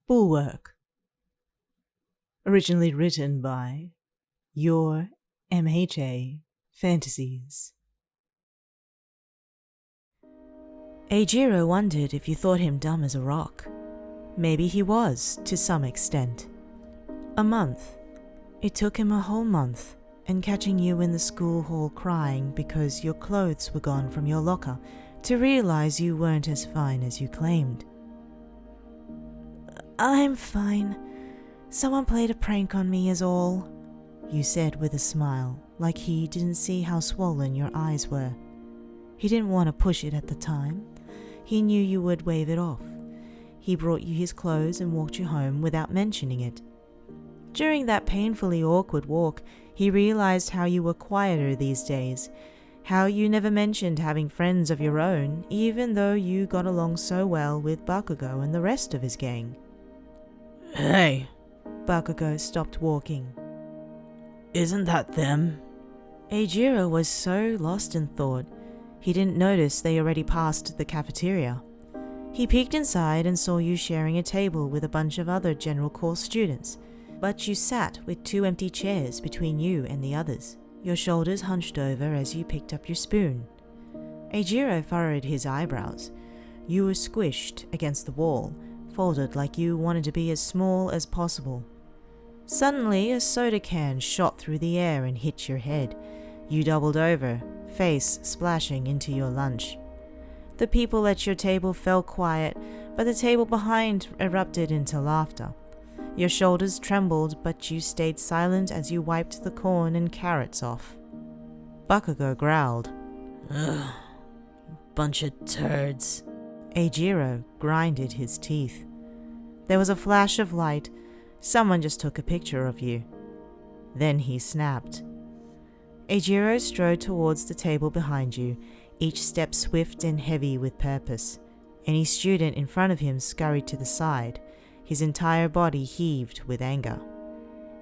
Bulwark. Originally written by your MHA Fantasies. Eijirou wondered if you thought him dumb as a rock. Maybe he was, to some extent. A month. It took him a whole month, and catching you in the school hall crying because your clothes were gone from your locker to realize you weren't as fine as you claimed. "I'm fine. Someone played a prank on me is all," you said with a smile, like he didn't see how swollen your eyes were. He didn't want to push it at the time. He knew you would wave it off. He brought you his clothes and walked you home without mentioning it. During that painfully awkward walk, he realized how you were quieter these days, how you never mentioned having friends of your own, even though you got along so well with Bakugo and the rest of his gang. "Hey!" Bakugo stopped walking. "Isn't that them?" Eijirou was so lost in thought, he didn't notice they already passed the cafeteria. He peeked inside and saw you sharing a table with a bunch of other general course students, but you sat with 2 empty chairs between you and the others, your shoulders hunched over as you picked up your spoon. Eijirou furrowed his eyebrows. You were squished against the wall, folded like you wanted to be as small as possible. Suddenly, a soda can shot through the air and hit your head. You doubled over, face splashing into your lunch. The people at your table fell quiet, but the table behind erupted into laughter. Your shoulders trembled, but you stayed silent as you wiped the corn and carrots off. Bakugo growled. "Ugh, bunch of turds." Eijirou grinded his teeth. There was a flash of light. Someone just took a picture of you. Then he snapped. Eijirou strode towards the table behind you, each step swift and heavy with purpose. Any student in front of him scurried to the side. His entire body heaved with anger.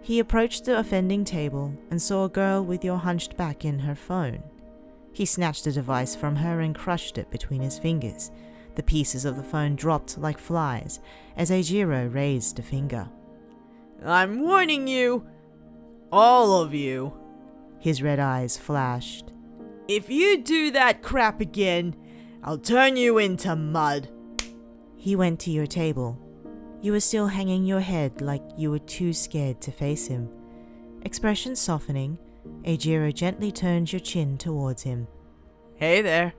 He approached the offending table and saw a girl with your hunched back in her phone. He snatched the device from her and crushed it between his fingers. The pieces of the phone dropped like flies as Eijirou raised a finger. "I'm warning you! All of you!" His red eyes flashed. "If you do that crap again, I'll turn you into mud." He went to your table. You were still hanging your head like you were too scared to face him. Expression softening, Eijirou gently turned your chin towards him. "Hey there."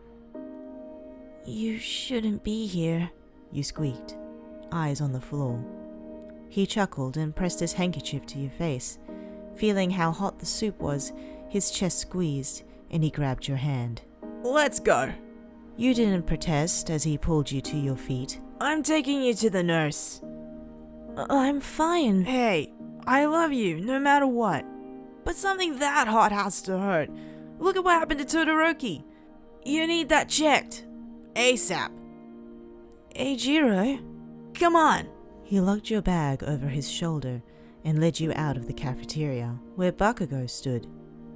"You shouldn't be here," you squeaked, eyes on the floor. He chuckled and pressed his handkerchief to your face. Feeling how hot the soup was, his chest squeezed, and he grabbed your hand. "Let's go." You didn't protest as he pulled you to your feet. "I'm taking you to the nurse." "I'm fine." "Hey, I love you no matter what. But something that hot has to hurt. Look at what happened to Todoroki. You need that checked. ASAP." "Eijirou?" "Come on." He lugged your bag over his shoulder and led you out of the cafeteria, where Bakugo stood,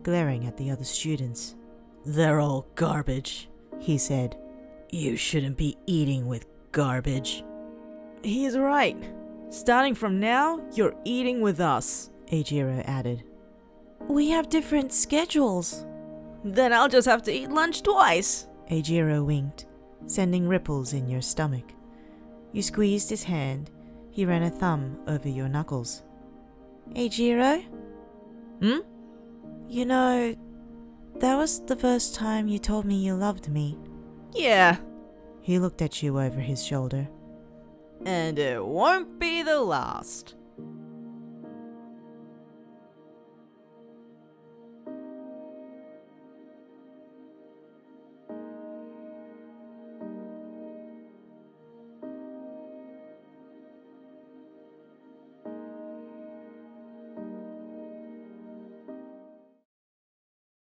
glaring at the other students. "They're all garbage," he said. "You shouldn't be eating with garbage." "He's right. Starting from now, you're eating with us," Eijirou added. "We have different schedules." "Then I'll just have to eat lunch twice." Eijirou winked, sending ripples in your stomach. You squeezed his hand. He ran a thumb over your knuckles. "Eijirou?" You know, that was the first time you told me you loved me." "Yeah." He looked at you over his shoulder. "And it won't be the last."